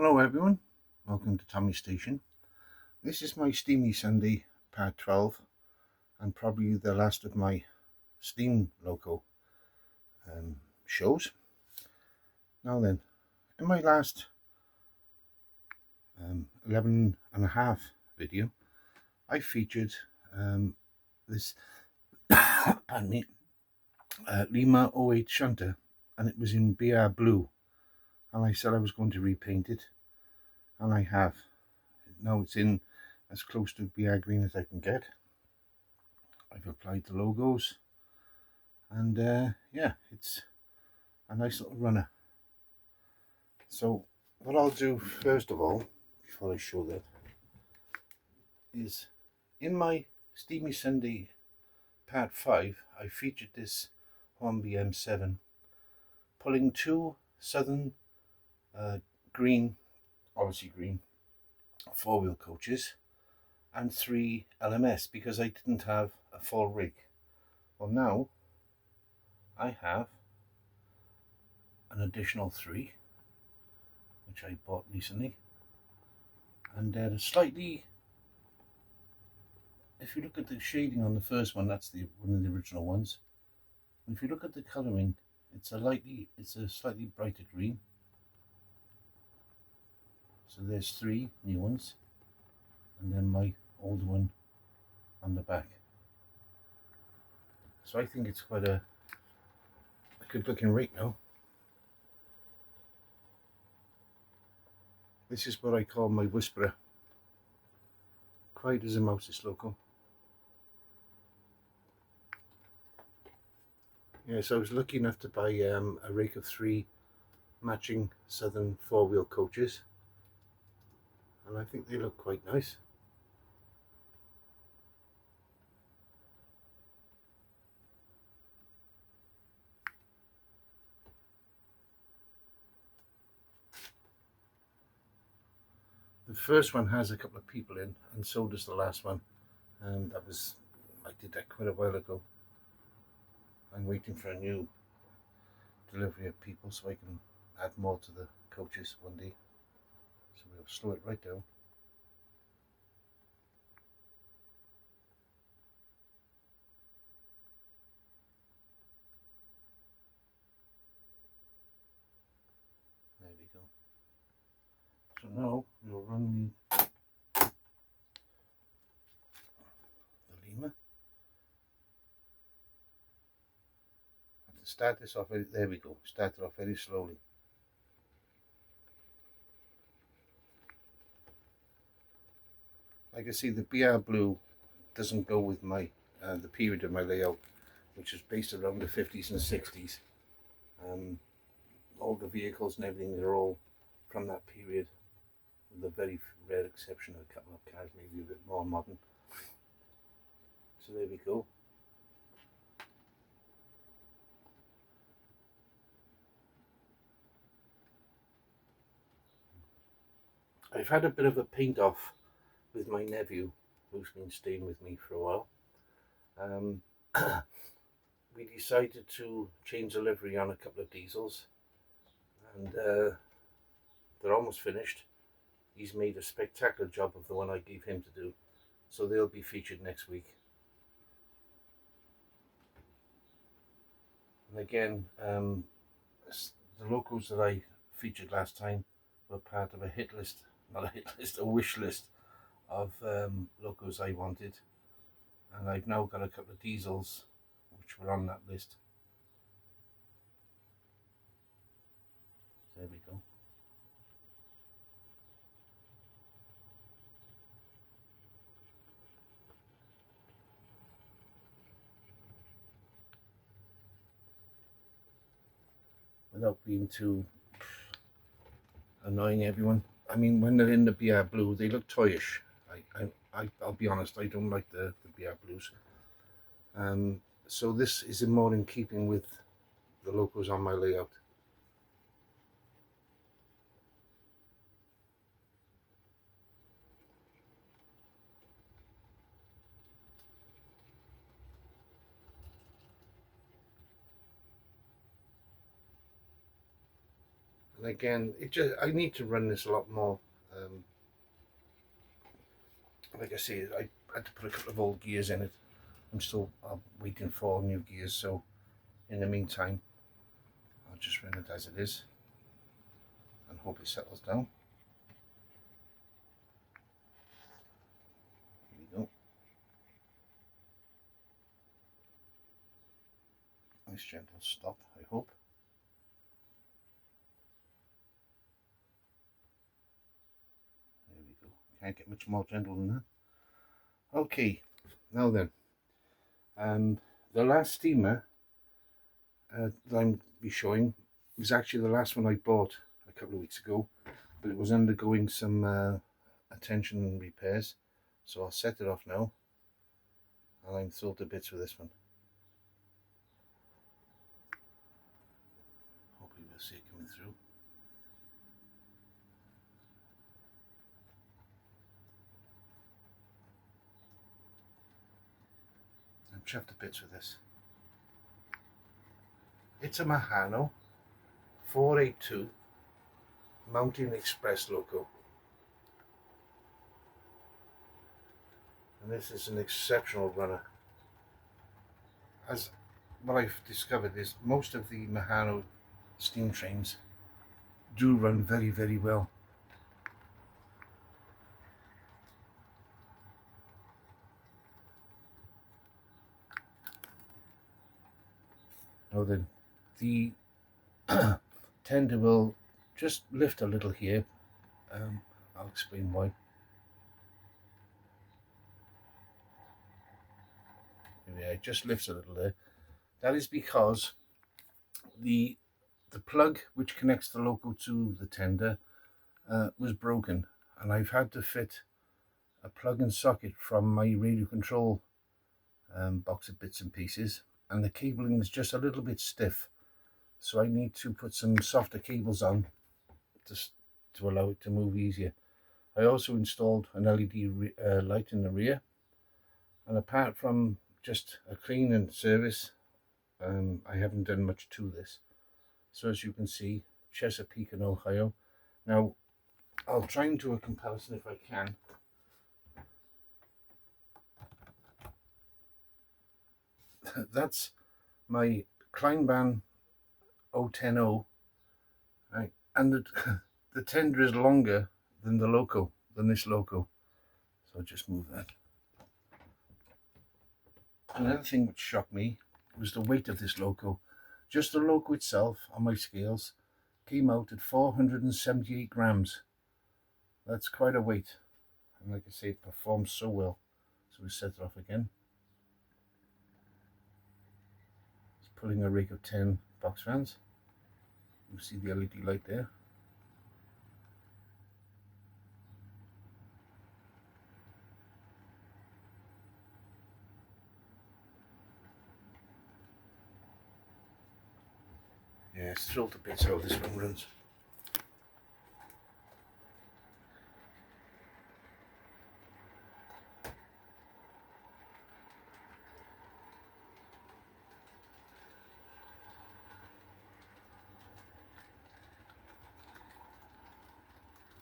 Hello everyone, welcome to Tommy's Station. This is my Steamy Sunday part 12 and probably the last of my Steam loco shows. Now then, in my last 11 and a half video, I featured this pardon me, Lima 08 shunter, and it was in BR blue, and I said I was going to repaint it, and I have. Now it's in as close to BR green as I can get. I've applied the logos, and yeah, it's a nice little runner. So what I'll do first of all, before I show that, is in my Steamy Sunday part 5 I featured this Hornby M7 pulling two Southern green, obviously green, four-wheel coaches and 3 LMS because I didn't have a full rig. Well, now I have an additional 3 which I bought recently, and they're slightly, if you look at the shading on the first one, that's one of the original ones, and if you look at the colouring, it's a slightly brighter green. So there's 3 new ones, and then my old one on the back. So I think it's quite a good looking rig now. This is what I call my whisperer. Quiet as a mouse, this loco. Yes, I was lucky enough to buy a rig of 3 matching Southern 4-wheel coaches, and I think they look quite nice. The first one has a couple of people in, and so does the last one. And I did that quite a while ago. I'm waiting for a new delivery of people so I can add more to the coaches one day. So we'll slow it right down. There we go. So now we'll run the Lima. I have to start this off, there we go, start it off very slowly. Like I see, the BR blue doesn't go with my the period of my layout, which is based around the 50s and 60s. All the vehicles and everything, they're all from that period, with a very rare exception of a couple of cars maybe a bit more modern. So there we go. I've had a bit of a paint off with my nephew, who's been staying with me for a while. We decided to change the livery on a couple of diesels, and they're almost finished. He's made a spectacular job of the one I gave him to do, so they'll be featured next week. And again, the locals that I featured last time were part of a hit list, not a hit list, a wish list of locos I wanted, and I've now got a couple of diesels which were on that list. There we go. Without being too annoying everyone, I mean, when they're in the BR blue, they look toyish. I'll be honest, I don't like the BR blues. So this is more in keeping with the locos on my layout. And again, I need to run this a lot more. Like I say, I had to put a couple of old gears in it. I'm still waiting for new gears, so in the meantime I'll just run it as it is and hope it settles down. Here we go. Nice gentle stop, I hope. There we go. Can't get much more gentle than that. Okay, now then, the last steamer that I'm be showing was actually the last one I bought a couple of weeks ago, but it was undergoing some attention and repairs, so I'll set it off now, and I'm thrilled to bits with this one. Hopefully we'll see it coming through. I'm chuffed to bits with this. It's a Mahano 482 Mountain Express loco. And this is an exceptional runner. As what I've discovered is most of the Mahano steam trains do run very, very well. Now then, the tender will just lift a little here. I'll explain why. Yeah, it just lifts a little there. That is because the plug which connects the loco to the tender was broken, and I've had to fit a plug and socket from my radio control box of bits and pieces, and the cabling is just a little bit stiff, so I need to put some softer cables on to allow it to move easier. I also installed an LED light in the rear, and apart from just a clean and service, I haven't done much to this. So as you can see, Chesapeake and Ohio. Now I'll try and do a comparison if I can. That's my Kleinbahn 010, right? And the tender is longer than the loco, than this loco. So I'll just move that. Another thing which shocked me was the weight of this loco. Just the loco itself on my scales came out at 478 grams. That's quite a weight. And like I say, it performs so well. So we set it off again. It's pulling a rig of 10 box fans. You see the LED light there. Yeah, it's thrilled to bits how this one runs.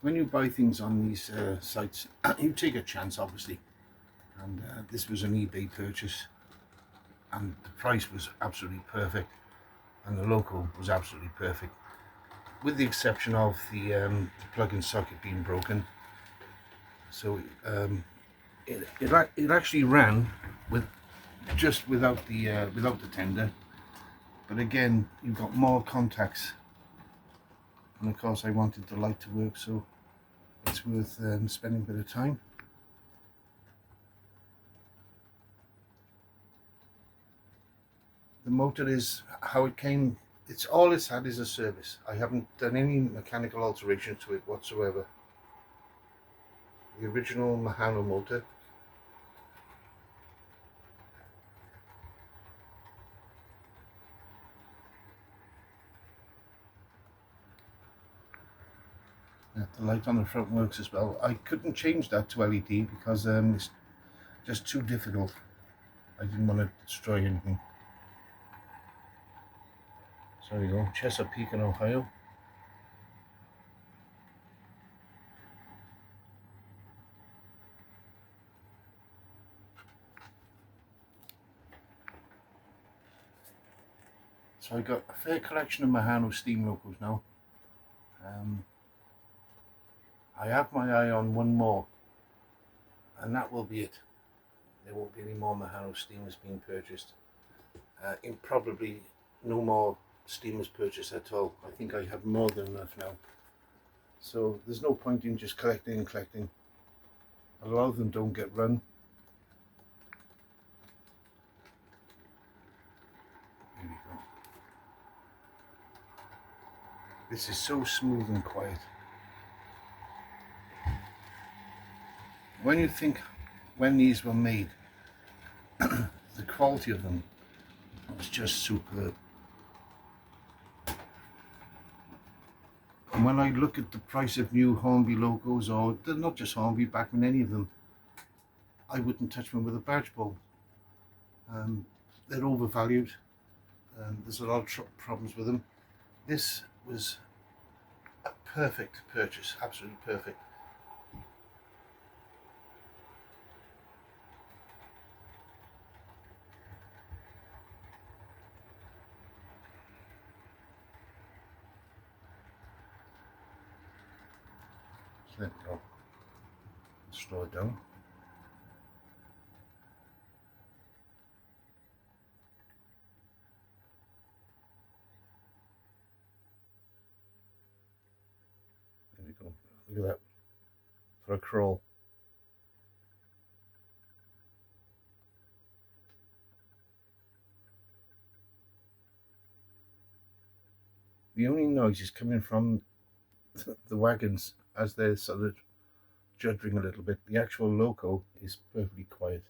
When you buy things on these sites, you take a chance, obviously. And this was an eBay purchase, and the price was absolutely perfect, and the loco was absolutely perfect, with the exception of the plug-in socket being broken. So it actually ran without the tender, but again you've got more contacts, and of course I wanted the light to work, so it's worth spending a bit of time. The motor is how it came. It's all it's had is a service. I haven't done any mechanical alterations to it whatsoever. The original Mahano motor. Yeah, the light on the front works as well. I couldn't change that to LED because it's just too difficult. I didn't want to destroy anything. So there you go, Chesapeake in Ohio. So I got a fair collection of Mahano steam locos now. I have my eye on one more, and that will be it. There won't be any more Mahano steamers being purchased. And probably no more steamers purchased at all. I think I have more than enough now. So there's no point in just collecting and collecting. A lot of them don't get run. Here we go. This is so smooth and quiet. When you think when these were made, the quality of them was just superb. And when I look at the price of new Hornby locos, or not just Hornby, Bachmann, any of them, I wouldn't touch them with a barge pole. They're overvalued. There's a lot of problems with them. This was a perfect purchase, absolutely perfect. So there we go. Slow it down. There we go. Look at that. For a crawl. The only noise is coming from the wagons as they're sort of juddering a little bit. The actual loco is perfectly quiet.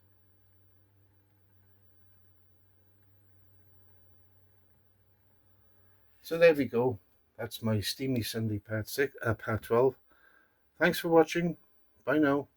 So there we go. That's my Steamy Sunday part 12. Thanks for watching. Bye now.